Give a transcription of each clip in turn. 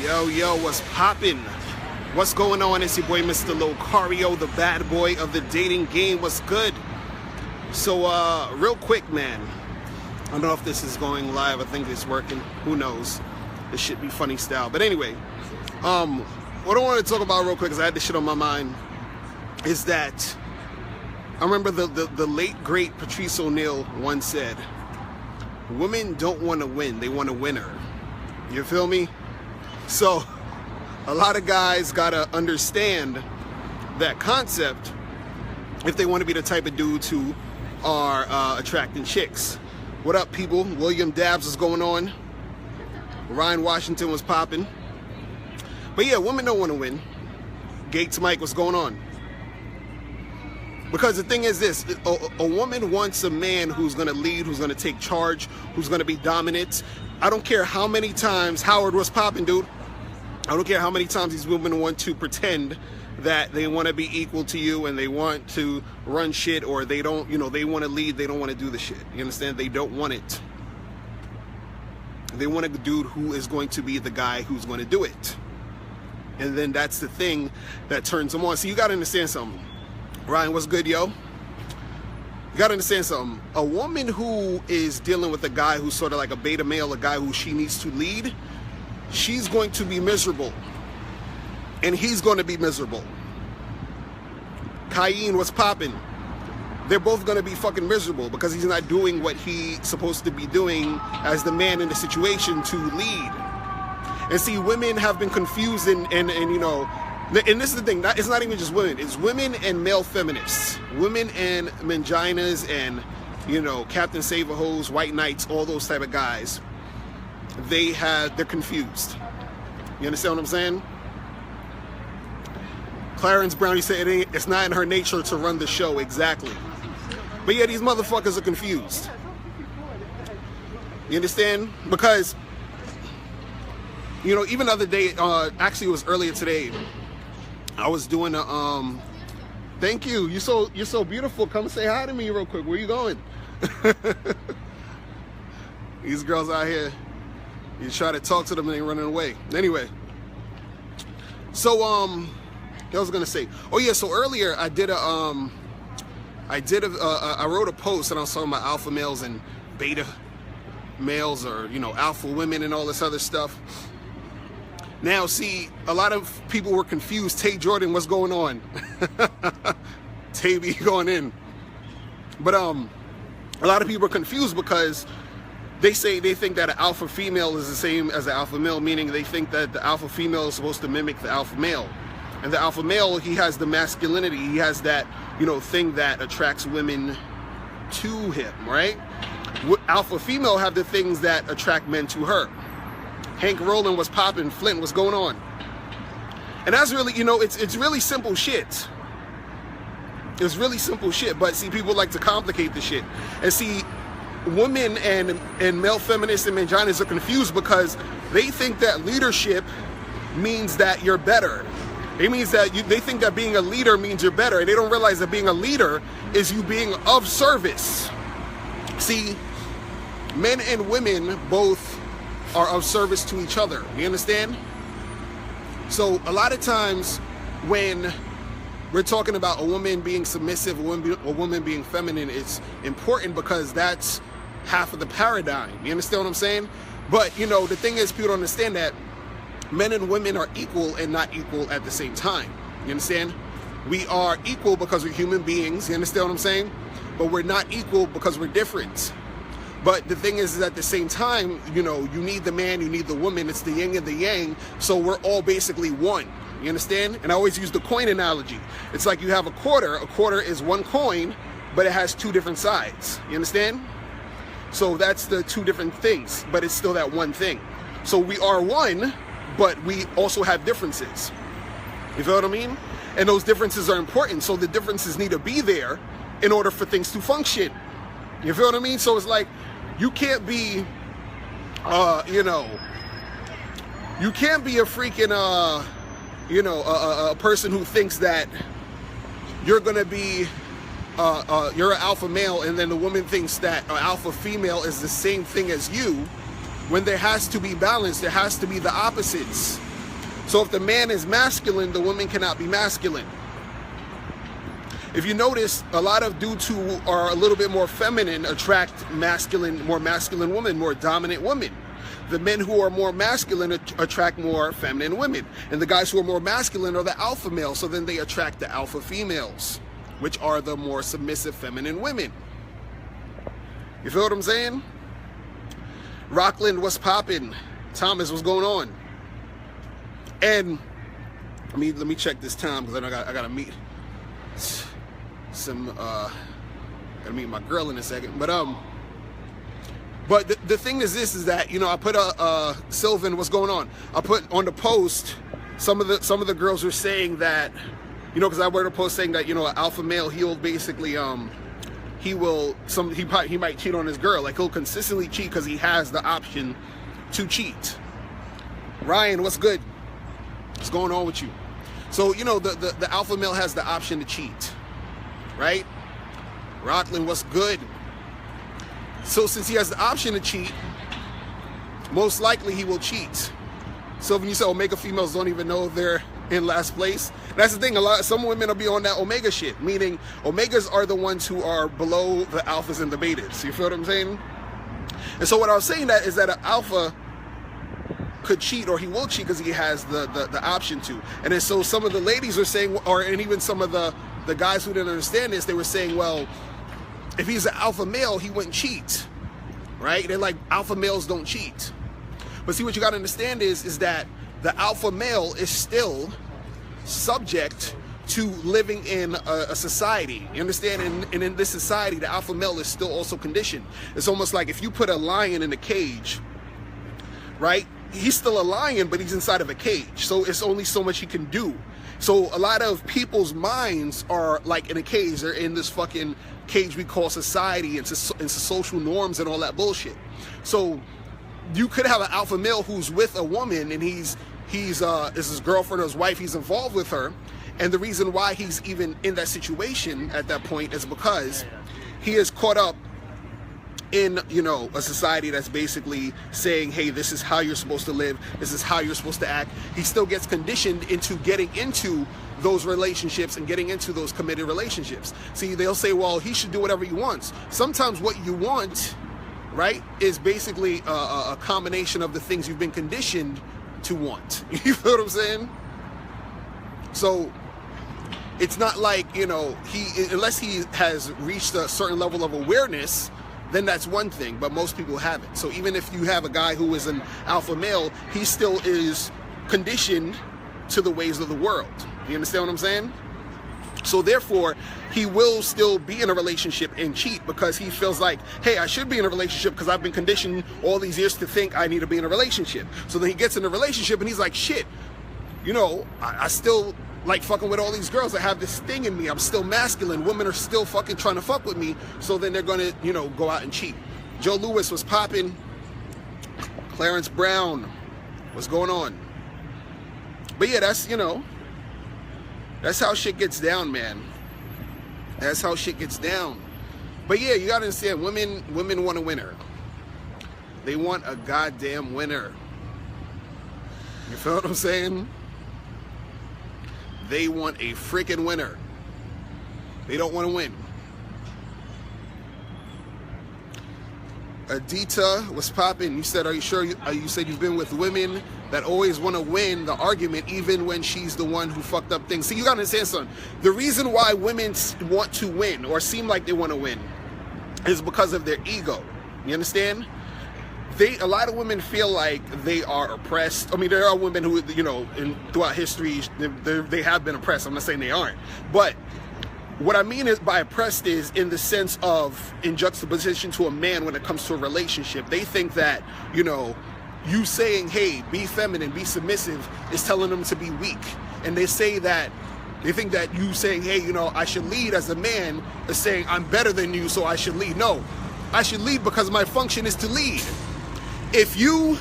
Yo, what's poppin'? What's going on? It's your boy, Mr. Locario, the bad boy of the dating game. What's good? So, real quick, man. I don't know if this is going live. I think it's working. Who knows? This should be funny style. But anyway, what I want to talk about real quick, because I had this shit on my mind, is that I remember the late, great Patrice O'Neal once said, women don't want to win. They want a winner. You feel me? So, a lot of guys gotta understand that concept if they want to be the type of dudes who are attracting chicks. What up, people? William Dabbs is going on. Ryan Washington was popping. But yeah, women don't want to win. Gates Mike, what's going on? Because the thing is this, a woman wants a man who's going to lead, who's going to take charge, who's going to be dominant. I don't care how many times Howard was popping, dude. I don't care how many times these women want to pretend that they want to be equal to you and they want to run shit, or they don't, they want to lead, they don't want to do the shit. You understand? They don't want it. They want a dude who is going to be the guy who's going to do it. And then that's the thing that turns them on. So you got to understand something. Ryan, what's good, yo? You gotta understand something. A woman who is dealing with a guy who's sort of like a beta male, a guy who she needs to lead, she's going to be miserable. And he's going to be miserable. Cayenne, what's popping? They're both going to be fucking miserable because he's not doing what he's supposed to be doing as the man in the situation to lead. And see, women have been confused and this is the thing, it's not even just women, it's women and male feminists. Women and manginas and, Captain Save-A-Hoes, White Knights, all those type of guys. They're confused. You understand what I'm saying? Clarence Brown, he said it's not in her nature to run the show, exactly. But yeah, these motherfuckers are confused. You understand? Because, even the other day, actually it was earlier today, I was doing a thank you. You're so beautiful. Come say hi to me real quick. Where you going? These girls out here, you try to talk to them and they're running away. Anyway, so what I was gonna say. Oh yeah, so earlier I wrote a post and I was talking about alpha males and beta males, or alpha women and all this other stuff. Now, see, a lot of people were confused. Tay Jordan, what's going on? Tay be going in. But a lot of people are confused because they think that an alpha female is the same as an alpha male, meaning they think that the alpha female is supposed to mimic the alpha male. And the alpha male, he has the masculinity. He has that, thing that attracts women to him, right? Alpha female have the things that attract men to her. Hank Rowland was popping. Flint, what's going on? And that's really, it's really simple shit. It's really simple shit. But see, people like to complicate the shit. And see, women and male feminists and manginas are confused because they think that leadership means that you're better. It means that they think that being a leader means you're better. And they don't realize that being a leader is you being of service. See, men and women both are of service to each other. You understand? So a lot of times when we're talking about a woman being submissive, a woman being feminine, it's important because that's half of the paradigm. You understand what I'm saying? But, the thing is, people don't understand that men and women are equal and not equal at the same time. You understand? We are equal because we're human beings. You understand what I'm saying? But we're not equal because we're different. But the thing is at the same time, you need the man, you need the woman. It's the yin and the yang. So we're all basically one. You understand? And I always use the coin analogy. It's like you have a quarter. A quarter is one coin, but it has two different sides. You understand? So that's the two different things, but it's still that one thing. So we are one, but we also have differences. You feel what I mean? And those differences are important. So the differences need to be there in order for things to function. You feel what I mean? So it's like, you can't be, you can't be a freaking, a person who thinks that you're going to be, you're an alpha male, and then the woman thinks that an alpha female is the same thing as you. When there has to be balance, there has to be the opposites. So if the man is masculine, the woman cannot be masculine. If you notice, a lot of dudes who are a little bit more feminine attract more masculine women, more dominant women. The men who are more masculine attract more feminine women. And the guys who are more masculine are the alpha males, so then they attract the alpha females, which are the more submissive feminine women. You feel what I'm saying? Rockland, what's poppin'? Thomas, what's going on? And let me check this time, because I gotta meet gotta meet my girl in a second. But the thing is this, is that, you know, I put Sylvan, what's going on? I put on the post, some of the girls were saying that, you know, because I wrote a post saying that, you know, an alpha male, he'll basically he might cheat on his girl. Like, he'll consistently cheat because he has the option to cheat. Ryan, what's good? What's going on with you? So, you know, the alpha male has the option to cheat, right? Rockland, what's good? So since he has the option to cheat, most likely he will cheat. So when you say Omega females don't even know they're in last place, that's the thing. Some women will be on that Omega shit, meaning Omegas are the ones who are below the alphas and the betas. You feel what I'm saying? And so what I was saying that is that an alpha could cheat, or he will cheat because he has the option to. And then so some of the ladies are saying, and even some of the guys who didn't understand this, they were saying, well, if he's an alpha male, he wouldn't cheat, right? They're like, alpha males don't cheat. But see, what you got to understand is that the alpha male is still subject to living in a society. You understand? And in this society, the alpha male is still also conditioned. It's almost like if you put a lion in a cage, right? He's still a lion, but he's inside of a cage. So it's only so much he can do. So a lot of people's minds are like in a cage. They're in this fucking cage we call society, and social norms and all that bullshit. So you could have an alpha male who's with a woman, and he's is his girlfriend or his wife, he's involved with her, and the reason why he's even in that situation at that point is because he is caught up in, you know, a society that's basically saying, hey, this is how you're supposed to live, this is how you're supposed to act. He still gets conditioned into getting into those relationships and getting into those committed relationships. See, they'll say, well, he should do whatever he wants. Sometimes what you want, right, is basically a combination of the things you've been conditioned to want. You feel what I'm saying? So it's not like, you know, unless he has reached a certain level of awareness, then that's one thing, but most people haven't. So even if you have a guy who is an alpha male, he still is conditioned to the ways of the world. You understand what I'm saying? So therefore, he will still be in a relationship and cheat because he feels like, hey, I should be in a relationship because I've been conditioned all these years to think I need to be in a relationship. So then he gets in a relationship and he's like, shit, you know, I still like fucking with all these girls that have this thing in me. I'm still masculine. Women are still fucking trying to fuck with me. So then they're going to, you know, go out and cheat. Joe Lewis was popping. Clarence Brown, what's going on? But yeah, that's, you know, that's how shit gets down, man. That's how shit gets down. But yeah, you gotta understand, women want a winner. They want a goddamn winner. You feel what I'm saying? They want a freaking winner. They don't want to win. Adita, what's poppin'? You said, are you sure? You said you've been with women that always want to win the argument, even when she's the one who fucked up things. See, you gotta understand something. The reason why women want to win or seem like they want to win is because of their ego. You understand? A lot of women feel like they are oppressed. I mean, there are women who, you know, throughout history, they have been oppressed. I'm not saying they aren't. But what I mean is by oppressed is in the sense of in juxtaposition to a man when it comes to a relationship. They think that, you know, you saying, hey, be feminine, be submissive, is telling them to be weak. And they say that, they think that you saying, hey, you know, I should lead as a man is saying I'm better than you, so I should lead. No, I should lead because my function is to lead. If you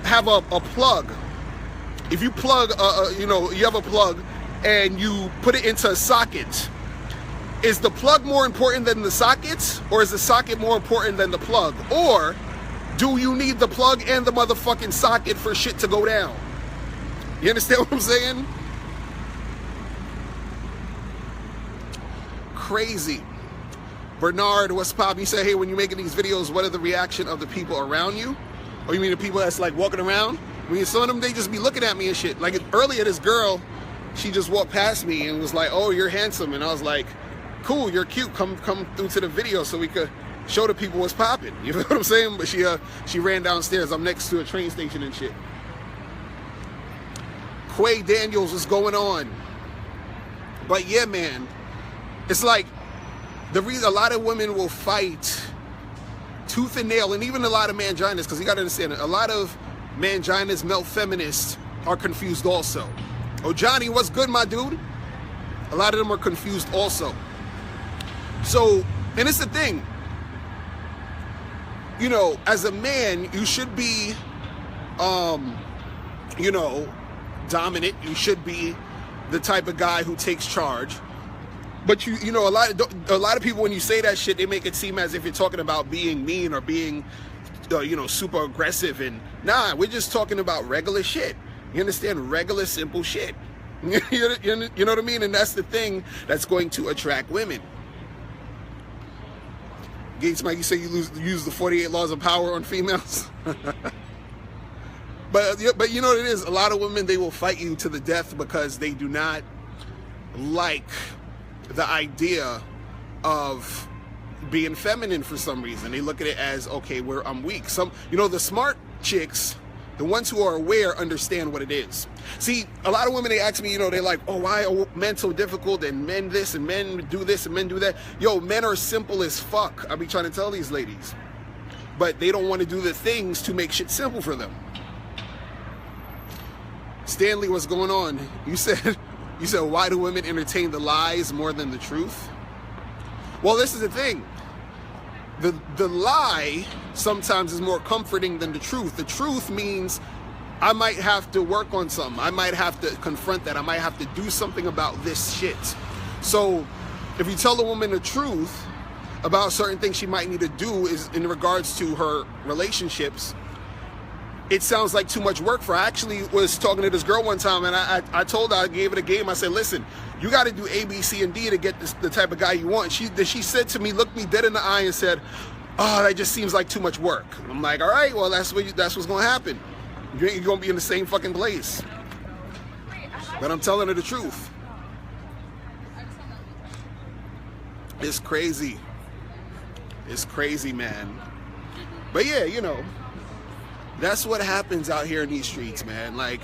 have a plug, if you plug, you know, you have a plug and you put it into a socket, is the plug more important than the socket, or is the socket more important than the plug? Or do you need the plug and the motherfucking socket for shit to go down? You understand what I'm saying? Crazy. Bernard, what's poppin'? You say, hey, when you're making these videos, what are the reaction of the people around you? Or you mean the people that's like walking around? I mean, some of them, they just be looking at me and shit. Like earlier, this girl, she just walked past me and was like, oh, you're handsome. And I was like, cool, you're cute. Come through to the video so we could show the people what's popping. You know what I'm saying? But she ran downstairs. I'm next to a train station and shit. Quay Daniels, what's going on? But yeah, man, it's like the reason a lot of women will fight tooth and nail, and even a lot of manginas, because you got to understand, a lot of manginas, male feminists, are confused also. Oh, Johnny, what's good, my dude? A lot of them are confused also. So, and it's the thing, you know, as a man, you should be, you know, dominant. You should be the type of guy who takes charge. But you know, a lot of people, when you say that shit, they make it seem as if you're talking about being mean or being, you know, super aggressive. And nah, we're just talking about regular shit. You understand? Regular, simple shit. You know what I mean? And that's the thing that's going to attract women. Gates, Mike, you say you use the 48 laws of power on females? But you know what it is? A lot of women, they will fight you to the death because they do not like the idea of being feminine for some reason. They look at it as, okay, I'm weak. Some, you know, the smart chicks, the ones who are aware, understand what it is. See, a lot of women, they ask me, you know, they're like, oh, why are men so difficult, and men this and men do this and men do that? Yo, men are simple as fuck. I be trying to tell these ladies. But they don't want to do the things to make shit simple for them. Stanley, what's going on? You said, why do women entertain the lies more than the truth? Well, this is the thing. The lie sometimes is more comforting than the truth. The truth means I might have to work on something. I might have to confront that. I might have to do something about this shit. So if you tell a woman the truth about certain things she might need to do is in regards to her relationships, it sounds like too much work for her. I actually was talking to this girl one time, and I told her, I gave it a game. I said, listen, you got to do A, B, C, and D to get the type of guy you want. She said to me, looked me dead in the eye and said, oh, that just seems like too much work. I'm like, all right, well, that's what's going to happen. You're going to be in the same fucking place. But I'm telling her the truth. It's crazy. It's crazy, man. But yeah, you know, that's what happens out here in these streets, man. Like,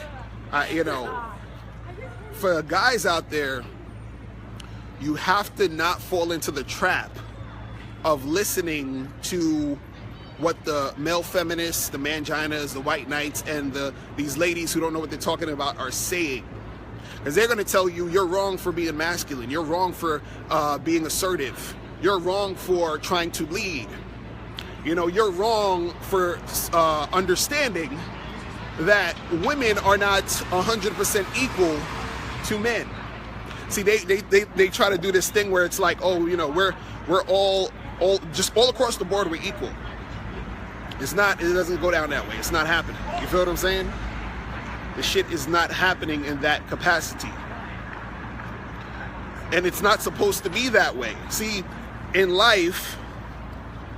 you know, for guys out there, you have to not fall into the trap of listening to what the male feminists, the manginas, the white knights, and these ladies who don't know what they're talking about are saying. Because they're going to tell you, you're wrong for being masculine. You're wrong for being assertive. You're wrong for trying to lead. You know, you're wrong for understanding that women are not 100% equal to men. See, they try to do this thing where it's like, oh, you know, we're all across the board, we're equal. It's not, it doesn't go down that way. It's not happening. You feel what I'm saying? The shit is not happening in that capacity. And it's not supposed to be that way. See, in life,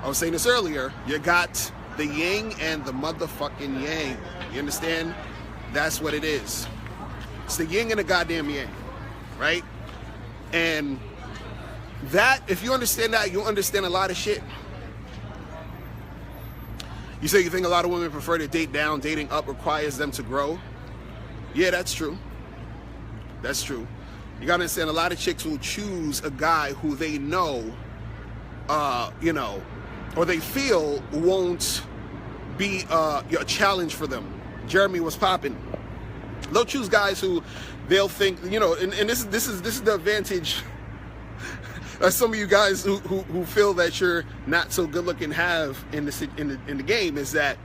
I was saying this earlier, you got the yin and the motherfucking yang. You understand? That's what it is. It's the yin and the goddamn yang, right? And that, if you understand that, you'll understand a lot of shit. You say you think a lot of women prefer to date down, dating up requires them to grow. Yeah, that's true. That's true. You gotta understand, a lot of chicks will choose a guy who they know, you know, or they feel won't be a challenge for them. Jeremy was popping. They'll choose guys who they'll think, you know, and this is the advantage some of you guys who feel that you're not so good looking have in the game is that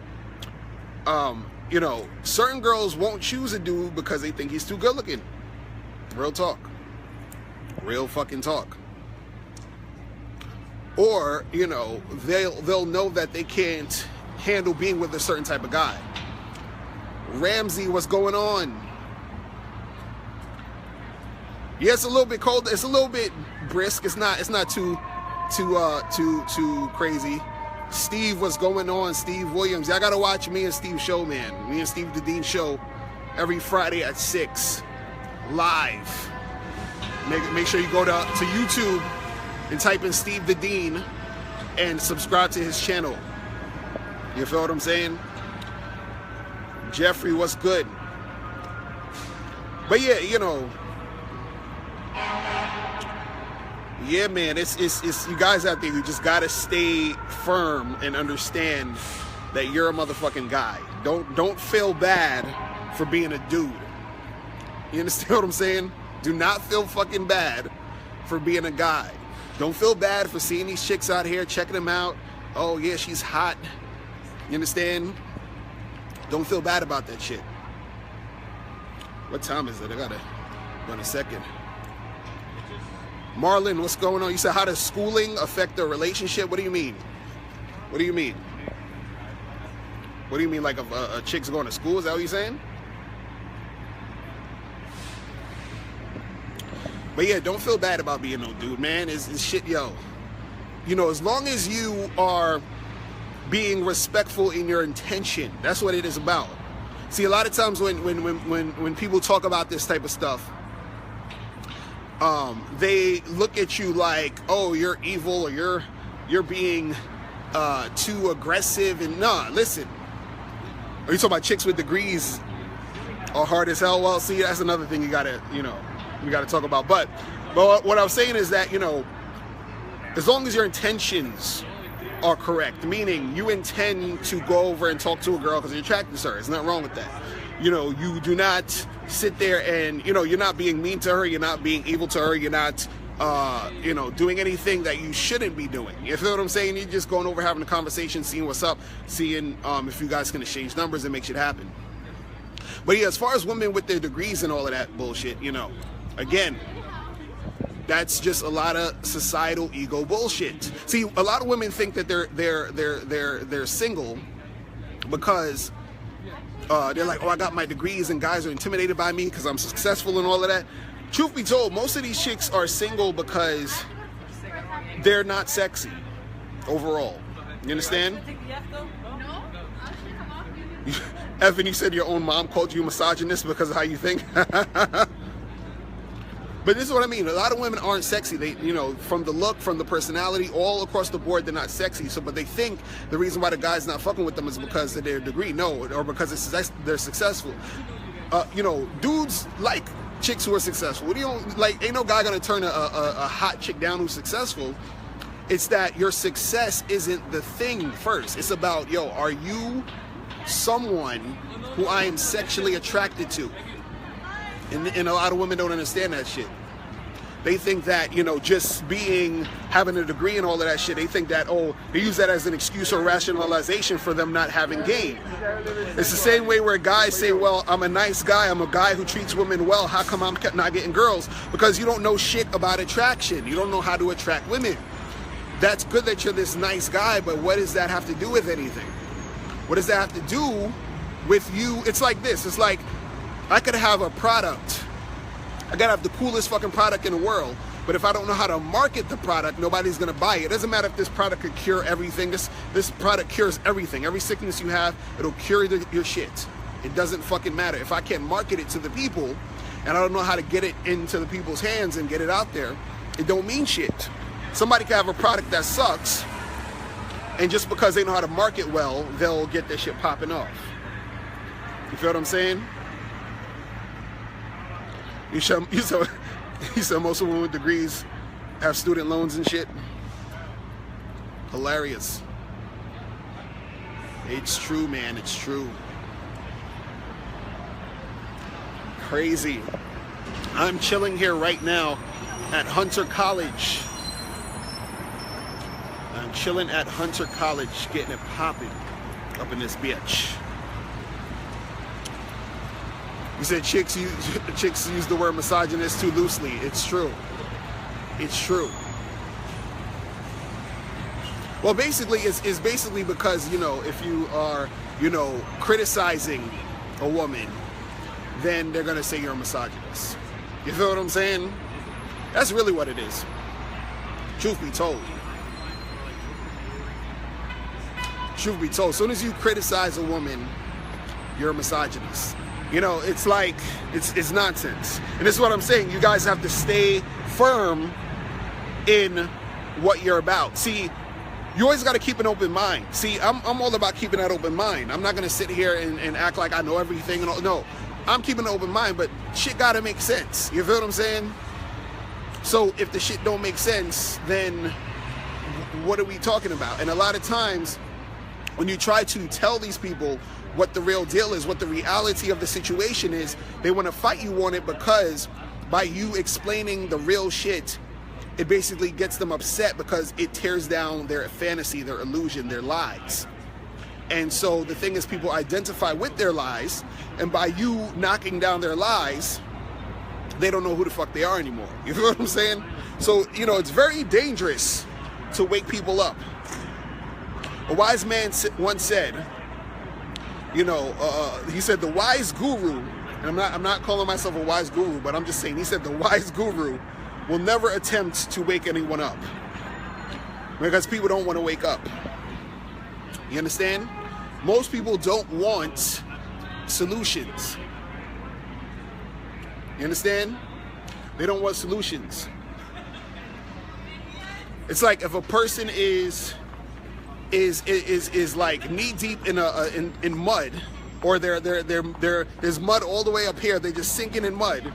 you know, certain girls won't choose a dude because they think he's too good looking. Real talk. Real fucking talk. Or, you know, they'll know that they can't handle being with a certain type of guy. Ramsey, what's going on? Yeah, it's a little bit cold. It's a little bit brisk. It's not too crazy. Steve, what's going on? Steve Williams. Y'all gotta watch me and Steve show, man. Me and Steve the Dean show every Friday at 6 live. Make sure you go to YouTube and type in Steve the Dean and subscribe to his channel. You feel what I'm saying? Jeffrey, what's good? But yeah, you know, yeah, man, it's you guys out there, you just gotta stay firm and understand that you're a motherfucking guy. Don't feel bad for being a dude. You understand what I'm saying? Do not feel fucking bad for being a guy. Don't feel bad for seeing these chicks out here, checking them out. Oh yeah, she's hot. You understand? Don't feel bad about that shit. What time is it? I gotta go in a second. Marlon, what's going on? You said, how does schooling affect the relationship? What do you mean? What do you mean? What do you mean, like a chick's going to school? Is that what you're saying? But yeah, don't feel bad about being no dude, man. It's shit, yo. You know, as long as you are being respectful in your intention, that's what it is about. See, a lot of times when people talk about this type of stuff, they look at you like, oh, you're evil, or you're being too aggressive. And nah, listen. Are you talking about chicks with degrees are hard as hell? Well, see, that's another thing you gotta, you know, we gotta talk about. But what I'm saying is that, you know, as long as your intentions are correct, meaning you intend to go over and talk to a girl because you're attracted to her, there's nothing wrong with that. You know, you do not sit there and, you know, you're not being mean to her, you're not being evil to her, you're not, you know, doing anything that you shouldn't be doing. You feel what I'm saying? You're just going over, having a conversation, seeing what's up, seeing if you guys can exchange numbers and make shit happen. But yeah, as far as women with their degrees and all of that bullshit, you know, again, that's just a lot of societal ego bullshit. See, a lot of women think that they're single because they're like, oh, I got my degrees, and guys are intimidated by me because I'm successful and all of that. Truth be told, most of these chicks are single because they're not sexy overall. You understand? Evan, you said your own mom called you misogynist because of how you think. But this is what I mean. A lot of women aren't sexy. They, you know, from the look, from the personality, all across the board, they're not sexy. So, but they think the reason why the guy's not fucking with them is because of their degree. No, or because they're successful. You know, dudes like chicks who are successful. What do you like? Ain't no guy gonna turn a hot chick down who's successful. It's that your success isn't the thing first. It's about, yo, are you someone who I am sexually attracted to? And a lot of women don't understand that shit. They think that, you know, just having a degree and all of that shit, they think that, oh, they use that as an excuse or rationalization for them not having game. It's the same way where guys say, well, I'm a nice guy, I'm a guy who treats women well, how come I'm not getting girls? Because you don't know shit about attraction. You don't know how to attract women. That's good that you're this nice guy, but what does that have to do with anything? What does that have to do with you? It's like this. It's like, I could have a product. I gotta have the coolest fucking product in the world, but if I don't know how to market the product, nobody's gonna buy it. It doesn't matter if this product could cure everything. This product cures everything. Every sickness you have, it'll cure your shit. It doesn't fucking matter. If I can't market it to the people, and I don't know how to get it into the people's hands and get it out there, it don't mean shit. Somebody can have a product that sucks, and just because they know how to market well, they'll get their shit popping off. You feel what I'm saying? You said most women with degrees have student loans and shit. Hilarious. It's true, man. It's true. Crazy. I'm chilling here right now at Hunter College. I'm chilling at Hunter College, getting it popping up in this bitch. You said chicks use the word misogynist too loosely. It's true. It's true. Well, basically, it's basically because, you know, if you are, you know, criticizing a woman, then they're gonna say you're a misogynist. You feel what I'm saying? That's really what it is. Truth be told. Truth be told. As soon as you criticize a woman, you're a misogynist. You know, it's like, it's nonsense. And this is what I'm saying. You guys have to stay firm in what you're about. See, you always got to keep an open mind. See, I'm all about keeping that open mind. I'm not going to sit here and act like I know everything. And all. No, I'm keeping an open mind, but shit got to make sense. You feel what I'm saying? So if the shit don't make sense, then what are we talking about? And a lot of times when you try to tell these people what the real deal is, what the reality of the situation is, they want to fight you on it, because by you explaining the real shit, it basically gets them upset because it tears down their fantasy, their illusion, their lies. And so the thing is, people identify with their lies, and by you knocking down their lies, they don't know who the fuck they are anymore. You feel what I'm saying? So, you know, it's very dangerous to wake people up. A wise man once said, you know, he said the wise guru, and I'm not calling myself a wise guru, but I'm just saying, he said the wise guru will never attempt to wake anyone up, because people don't want to wake up. You understand? Most people don't want solutions. You understand? They don't want solutions. It's like if a person is like knee deep in mud, or there's mud all the way up here, they're just sinking in mud.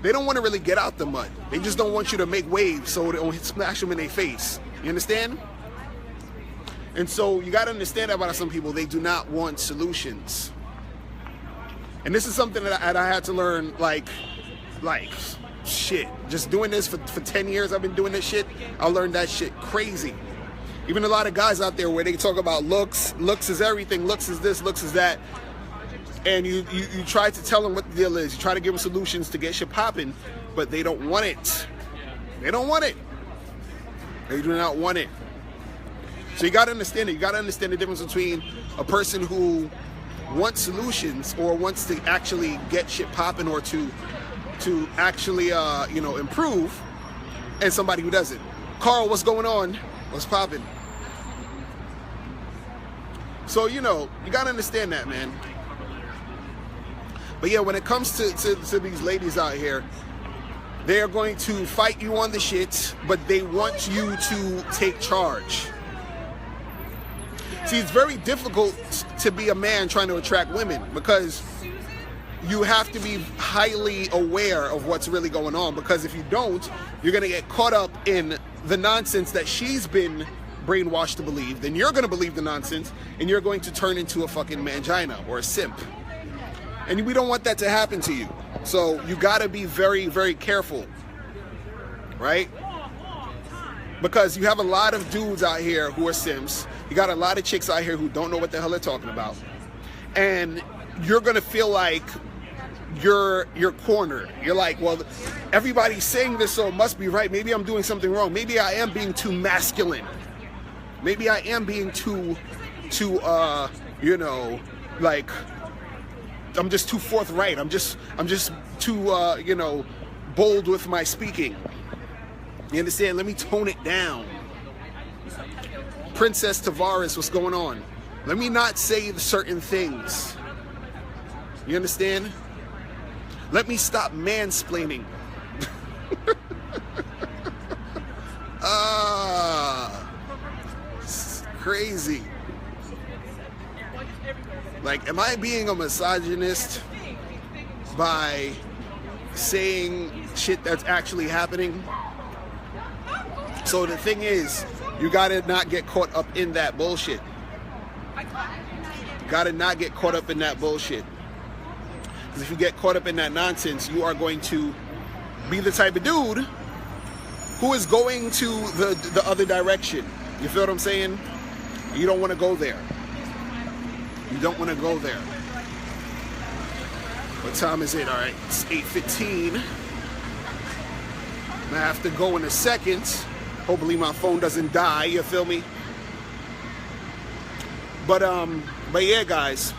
They don't want to really get out the mud. They just don't want you to make waves so it don't smash them in their face. You understand? And so you got to understand that about some people. They do not want solutions. And this is something that I had to learn, like shit. Just doing this for 10 years, I've been doing this shit. I learned that shit crazy. Even a lot of guys out there where they talk about looks is everything, looks is this, looks is that. And you try to tell them what the deal is. You try to give them solutions to get shit popping, but they don't want it. They don't want it. They do not want it. So you got to understand it. You got to understand the difference between a person who wants solutions or wants to actually get shit popping, or to actually you know, improve, and somebody who doesn't. Carl, what's going on? What's popping? So, you know, you got to understand that, man. But yeah, when it comes to these ladies out here, they are going to fight you on the shit, but they want you to take charge. See, it's very difficult to be a man trying to attract women, because you have to be highly aware of what's really going on, because if you don't, you're going to get caught up in the nonsense that she's been brainwashed to believe. Then you're going to believe the nonsense, and you're going to turn into a fucking mangina or a simp. And we don't want that to happen to you. So you got to be very, very careful, right? Because you have a lot of dudes out here who are simps. You got a lot of chicks out here who don't know what the hell they're talking about. And you're going to feel like you're cornered. You're like, well, everybody's saying this, so it must be right. Maybe I'm doing something wrong. Maybe I am being too masculine. Maybe I am being too you know, like, I'm just too forthright. I'm just too you know, bold with my speaking. You understand? Let me tone it down. Princess Tavares, what's going on? Let me not say certain things. You understand? Let me stop mansplaining. It's crazy. Like, am I being a misogynist by saying shit that's actually happening? So the thing is, you gotta not get caught up in that bullshit. You gotta not get caught up in that bullshit. Because if you get caught up in that nonsense, you are going to be the type of dude who is going to the other direction. You feel what I'm saying? You don't want to go there. You don't want to go there. What time is it? All right, it's 8:15. I have to go in a second. Hopefully my phone doesn't die, you feel me? But yeah, guys.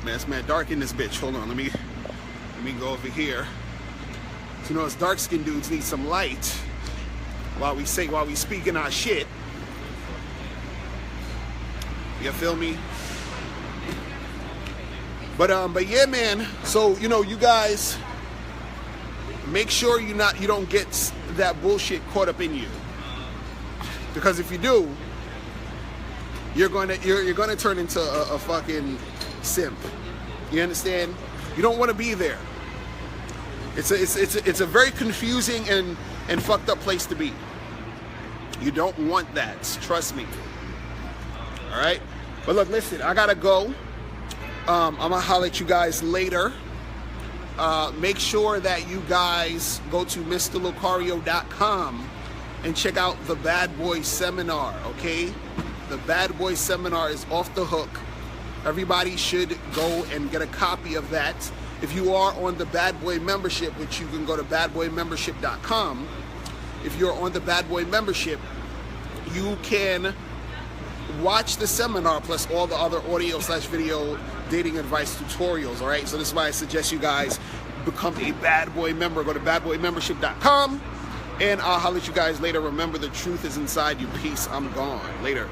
Man, it's mad dark in this bitch. Hold on, let me go over here So, you know, us dark-skinned dudes need some light while we speaking our shit. You feel me? But yeah, man. So, you know, you guys make sure you don't get that bullshit caught up in you. Because if you do, you're gonna turn into a fucking simp. You understand? You don't want to be there. It's a very confusing and fucked up place to be. You don't want that. Trust me. All right. But look, listen. I gotta go. I'm gonna holler at you guys later. Make sure that you guys go to MrLocario.com and check out the Bad Boy Seminar. Okay. The Bad Boy Seminar is off the hook. Everybody should go and get a copy of that. If you are on the Bad Boy membership, which you can go to badboymembership.com, if you're on the Bad Boy membership, you can watch the seminar plus all the other audio/video dating advice tutorials, all right? So this is why I suggest you guys become a Bad Boy member. Go to badboymembership.com, and I'll holler at you guys later. Remember, the truth is inside you. Peace. I'm gone. Later.